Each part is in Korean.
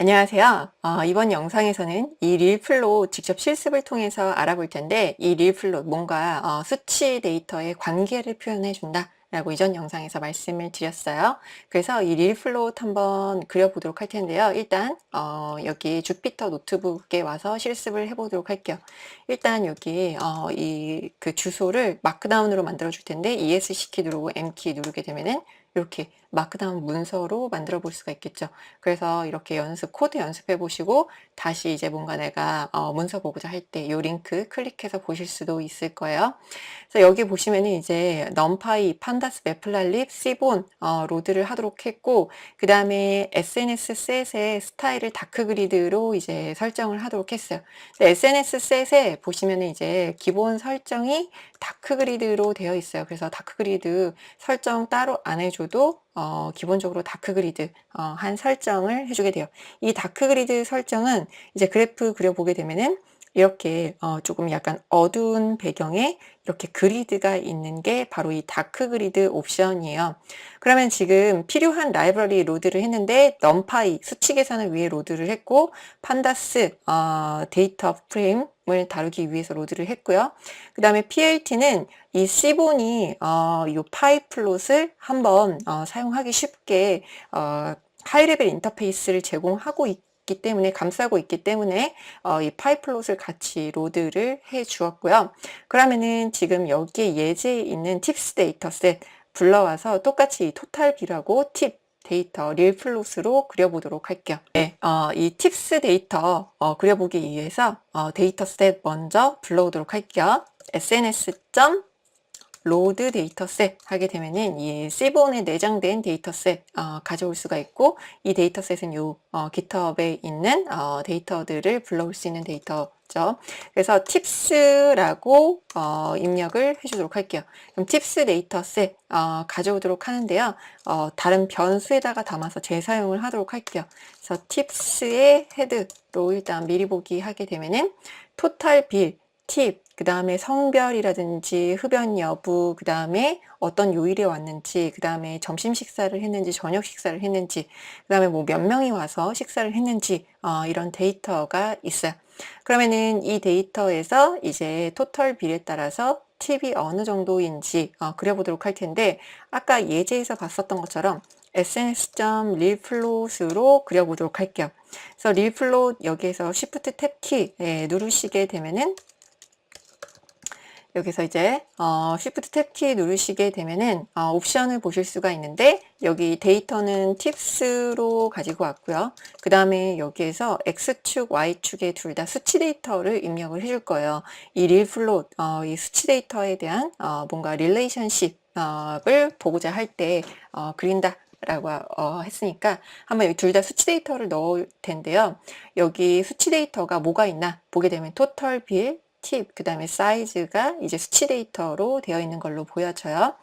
안녕하세요. 이번 영상에서는 이 릴플로 직접 실습을 통해서 알아볼 텐데, 이 릴플로 뭔가 수치 데이터의 관계를 표현해 준다 라고 이전 영상에서 말씀을 드렸어요. 그래서 이 릴플로 한번 그려보도록 할 텐데요. 일단 여기 주피터 노트북에 와서 실습을 해보도록 할게요. 일단 여기 이 그 주소를 마크다운으로 만들어 줄 텐데, ESC 키 누르고 M 키 누르게 되면은 이렇게 마크다운 문서로 만들어 볼 수가 있겠죠. 그래서 이렇게 코드 연습해 보시고 다시 이제 뭔가 내가 문서 보고자 할 때 이 링크 클릭해서 보실 수도 있을 거예요. 그래서 여기 보시면은 이제 넘파이, 판다스, 매플랄립, 시본 로드를 하도록 했고, 그 다음에 SNS 셋의 스타일을 다크 그리드로 이제 설정을 하도록 했어요. SNS 셋에 보시면은 이제 기본 설정이 다크 그리드로 되어 있어요. 그래서 다크 그리드 설정 따로 안 해줘도 기본적으로 다크 그리드 한 설정을 해주게 돼요. 이 다크 그리드 설정은 이제 그래프 그려보게 되면은 이렇게 조금 약간 어두운 배경에 이렇게 그리드가 있는 게 바로 이 다크 그리드 옵션이에요. 그러면 지금 필요한 라이브러리 로드를 했는데, 넘파이 수치 계산을 위해 로드를 했고, 판다스 데이터 프레임을 다루기 위해서 로드를 했고요. 그 다음에 PLT는 이 시본이 이 파이플롯을 한번 사용하기 쉽게 하이레벨 인터페이스를 제공하고 있기 때문에, 감싸고 있기 때문에 이 파이플롯을 같이 로드를 해 주었고요. 그러면은 지금 여기에 예제에 있는 팁스 데이터셋 불러와서 똑같이 이 토탈 B라고 팁 데이터 릴플롯으로 그려보도록 할게요. 네, 이 팁스 데이터 그려보기 위해서 데이터셋 먼저 불러오도록 할게요. sns. 로드 데이터셋 하게 되면은 이 시본에 내장된 데이터셋 가져올 수가 있고, 이 데이터셋은 요 GitHub에 있는 데이터들을 불러올 수 있는 데이터죠. 그래서 팁스라고 입력을 해주도록 할게요. 그럼 팁스 데이터셋 가져오도록 하는데요. 다른 변수에다가 담아서 재사용을 하도록 할게요. 그래서 팁스의 헤드로 일단 미리 보기 하게 되면은 토탈 빌 팁, 그 다음에 성별이라든지 흡연 여부, 그 다음에 어떤 요일에 왔는지, 그 다음에 점심 식사를 했는지, 저녁 식사를 했는지, 그 다음에 뭐 몇 명이 와서 식사를 했는지, 이런 데이터가 있어요. 그러면은 이 데이터에서 이제 토털 빌에 따라서 팁이 어느 정도인지 그려보도록 할 텐데, 아까 예제에서 봤었던 것처럼 sns.릴플롯으로 그려보도록 할게요. 그래서 릴플롯 여기에서 Shift 탭 키 누르시게 되면은, 여기서 이제 Shift 탭 키 누르시게 되면은 옵션을 보실 수가 있는데, 여기 데이터는 팁스로 가지고 왔고요. 그 다음에 여기에서 X축, Y축에 둘 다 수치 데이터를 입력을 해줄 거예요. 이 릴플롯, 이 수치 데이터에 대한 뭔가 릴레이션십을 보고자 할 때 그린다 라고 했으니까 한번 여기 둘 다 수치 데이터를 넣을 텐데요. 여기 수치 데이터가 뭐가 있나 보게 되면 토털 빌, 팁, 그 다음에 사이즈가 이제 수치 데이터로 되어 있는 걸로 보여져요.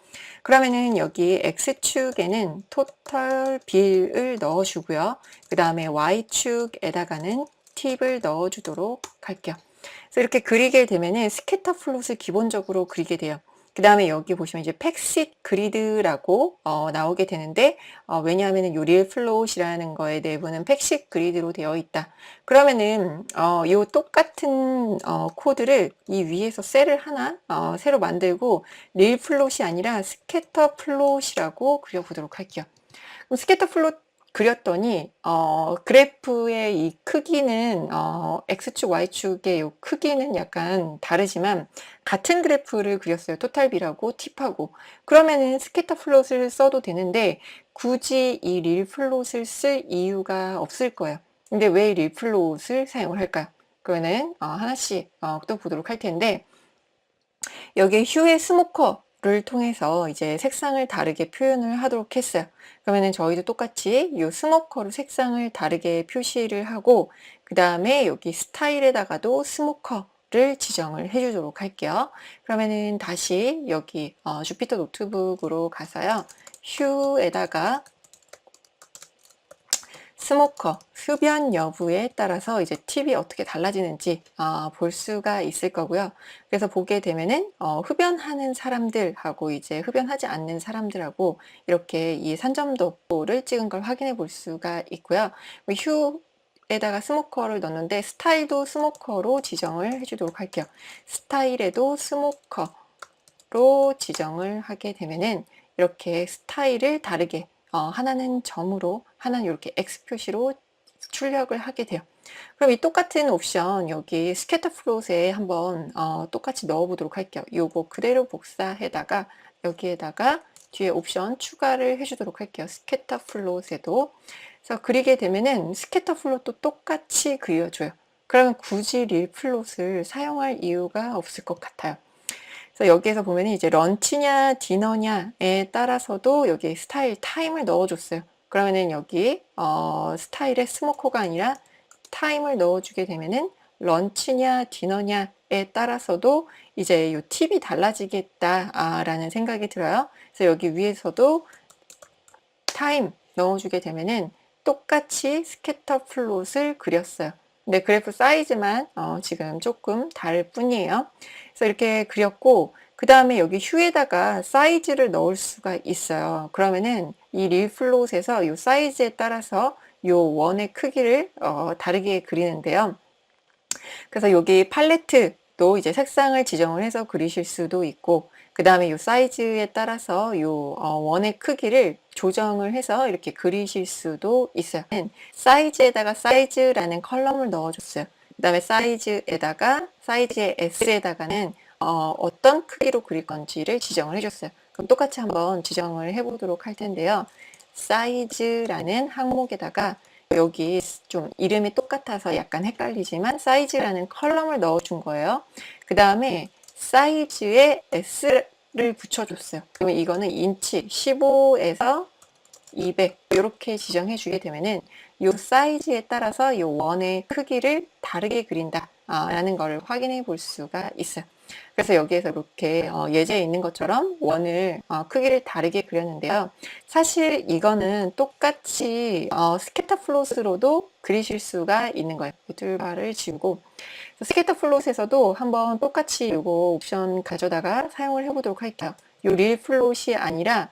그러면은 여기 X축에는 토탈 빌을 넣어주고요. 그 다음에 Y축에다가는 팁을 넣어주도록 할게요. 그래서 이렇게 그리게 되면은 스캐터 플롯을 기본적으로 그리게 돼요. 그 다음에 여기 보시면 이제 팩싯 그리드라고 나오게 되는데, 왜냐하면 요 릴플롯이라는 거에 내부는 팩싯 그리드로 되어 있다. 그러면은 요 똑같은 코드를 이 위에서 셀을 하나 새로 만들고 릴플롯이 아니라 스캐터 플롯이라고 그려보도록 할게요. 그럼 스캐터 플롯 그렸더니 그래프의 이 크기는 X축, Y축의 이 크기는 약간 다르지만 같은 그래프를 그렸어요. 토탈비라고 팁하고. 그러면은 스캐터 플롯을 써도 되는데 굳이 이 릴플롯을 쓸 이유가 없을 거예요. 근데 왜 릴플롯을 사용을 할까요? 그거는 하나씩 또 보도록 할 텐데, 여기에 휴의 스모커를 통해서 이제 색상을 다르게 표현을 하도록 했어요. 그러면은 저희도 똑같이 이 스모커로 색상을 다르게 표시를 하고, 그 다음에 여기 스타일에다가도 스모커를 지정을 해주도록 할게요. 그러면은 다시 여기 주피터 노트북으로 가서요. 휴에다가 스모커, 흡연 여부에 따라서 이제 팁이 어떻게 달라지는지 볼 수가 있을 거고요. 그래서 보게 되면은 흡연하는 사람들하고 이제 흡연하지 않는 사람들하고 이렇게 이 산점도를 찍은 걸 확인해 볼 수가 있고요. 휴 에다가 스모커를 넣었는데 스타일도 스모커로 지정을 해주도록 할게요. 스타일에도 스모커로 지정을 하게 되면은 이렇게 스타일을 다르게 하나는 점으로 하나는 이렇게 X 표시로 출력을 하게 돼요. 그럼 이 똑같은 옵션 여기 스캐터 플롯에 한번 똑같이 넣어 보도록 할게요. 요거 그대로 복사해다가 여기에다가 뒤에 옵션 추가를 해주도록 할게요. 스캐터 플롯에도. 그래서 그리게 되면은 스캐터 플롯도 똑같이 그려줘요. 그러면 굳이 릴 플롯을 사용할 이유가 없을 것 같아요. 그래서 여기에서 보면 이제 런치냐 디너냐에 따라서도 여기 스타일 타임을 넣어줬어요. 그러면은 여기 스타일에 스모커가 아니라 타임을 넣어주게 되면은 런치냐 디너냐에 따라서도 이제 이 팁이 달라지겠다라는 생각이 들어요. 그래서 여기 위에서도 타임 넣어주게 되면은 똑같이 스캐터 플롯을 그렸어요. 근데 그래프 사이즈만 지금 조금 다를 뿐이에요. 그래서 이렇게 그렸고 그 다음에 여기 휴에다가 사이즈를 넣을 수가 있어요. 그러면은 이 릴 플롯에서 이 사이즈에 따라서 이 원의 크기를 다르게 그리는데요. 그래서 여기 팔레트도 이제 색상을 지정을 해서 그리실 수도 있고 그 다음에 이 사이즈에 따라서 이 원의 크기를 조정을 해서 이렇게 그리실 수도 있어요. 사이즈에다가 사이즈라는 컬럼을 넣어줬어요. 그 다음에 사이즈에다가 사이즈의 S에다가는 어떤 크기로 그릴 건지를 지정을 해줬어요. 그럼 똑같이 한번 지정을 해보도록 할 텐데요. 사이즈라는 항목에다가 여기 좀 이름이 똑같아서 약간 헷갈리지만 사이즈라는 컬럼을 넣어준 거예요. 그 다음에 사이즈에 S를 붙여줬어요. 그러면 이거는 인치 15에서 200 이렇게 지정해 주게 되면은 이 사이즈에 따라서 이 원의 크기를 다르게 그린다 라는 걸 확인해 볼 수가 있어요. 그래서 여기에서 이렇게 예제에 있는 것처럼 원을 크기를 다르게 그렸는데요. 사실 이거는 똑같이 스캐터 플롯으로도 그리실 수가 있는 거예요. 툴바를 지우고 스캐터 플롯에서도 한번 똑같이 이거 옵션 가져다가 사용을 해보도록 할게요. 이 릴 플롯이 아니라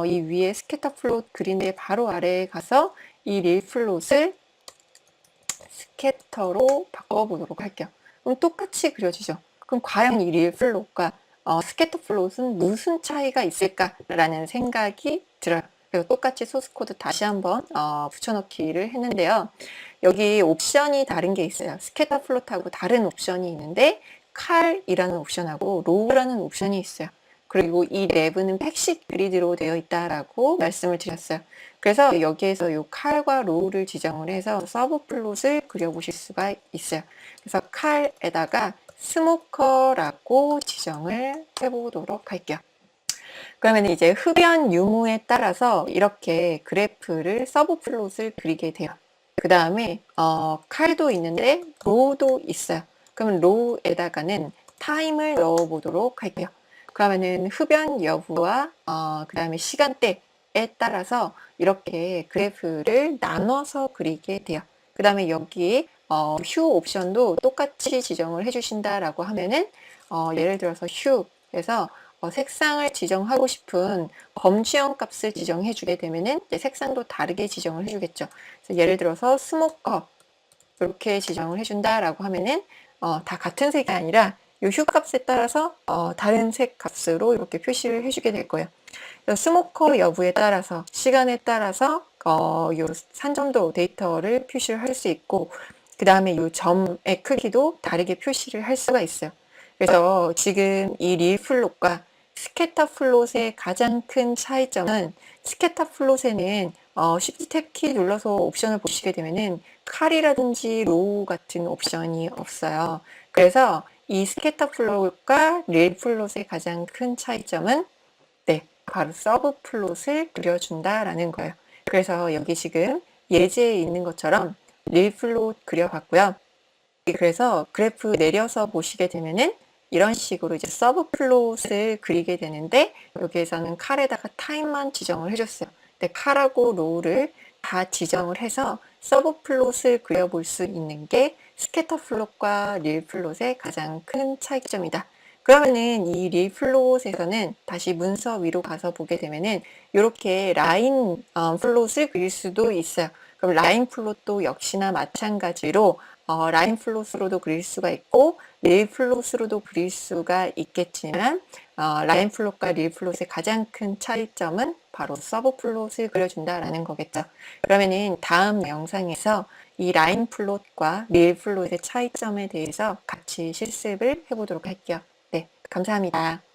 이 위에 스캐터 플롯 그린데 바로 아래에 가서 이 릴 플롯을 스캐터로 바꿔보도록 할게요. 그럼 똑같이 그려지죠. 그럼 과연 이 릴 플롯과 스캐터 플롯은 무슨 차이가 있을까라는 생각이 들어요. 그래서 똑같이 소스 코드 다시 한번 붙여넣기를 했는데요. 여기 옵션이 다른 게 있어요. 스캐터 플롯하고 다른 옵션이 있는데 칼이라는 옵션하고 로우라는 옵션이 있어요. 그리고 이 내부는 팩식 그리드로 되어 있다라고 말씀을 드렸어요. 그래서 여기에서 이 칼과 로우를 지정을 해서 서브 플롯을 그려보실 수가 있어요. 그래서 칼에다가 스모커라고 지정을 해보도록 할게요. 그러면 이제 흡연 유무에 따라서 이렇게 그래프를 서브 플롯을 그리게 돼요. 그 다음에 칼도 있는데 로우도 있어요. 그러면 로우에다가는 타임을 넣어 보도록 할게요. 그러면은 흡연 여부와 그 다음에 시간대에 따라서 이렇게 그래프를 나눠서 그리게 돼요. 그 다음에 여기 휴 옵션도 똑같이 지정을 해주신다라고 하면은 예를 들어서 휴에서 색상을 지정하고 싶은 범주형 값을 지정해 주게 되면은 색상도 다르게 지정을 해주겠죠. 그래서 예를 들어서 스모커 이렇게 지정을 해준다라고 하면은 다 같은 색이 아니라 이 휴 값에 따라서 다른 색 값으로 이렇게 표시를 해주게 될 거예요. 스모커 여부에 따라서 시간에 따라서 요 산점도 데이터를 표시를 할 수 있고 그 다음에 이 점의 크기도 다르게 표시를 할 수가 있어요. 그래서 지금 이 릴 플롯과 스캐터 플롯의 가장 큰 차이점은 스캐터 플롯에는 Shift 탭 키 눌러서 옵션을 보시게 되면은 칼이라든지 로우 같은 옵션이 없어요. 그래서 이 스캐터 플롯과 릴 플롯의 가장 큰 차이점은 바로 서브 플롯을 그려준다라는 거예요. 그래서 여기 지금 예제에 있는 것처럼 릴 플롯 그려봤고요. 그래서 그래프 내려서 보시게 되면은 이런 식으로 이제 서브 플롯을 그리게 되는데 여기에서는 칼에다가 타임만 지정을 해줬어요. 근데 칼하고 로우를 다 지정을 해서 서브 플롯을 그려볼 수 있는 게 스캐터 플롯과 릴 플롯의 가장 큰 차이점이다. 그러면은 이 릴 플롯에서는 다시 문서 위로 가서 보게 되면은 이렇게 라인 플롯을 그릴 수도 있어요. 그럼 라인 플롯도 역시나 마찬가지로 라인 플롯으로도 그릴 수가 있고 릴 플롯으로도 그릴 수가 있겠지만 라인 플롯과 릴 플롯의 가장 큰 차이점은 바로 서브 플롯을 그려준다라는 거겠죠. 그러면은 다음 영상에서 이 라인 플롯과 릴 플롯의 차이점에 대해서 같이 실습을 해보도록 할게요. 네, 감사합니다.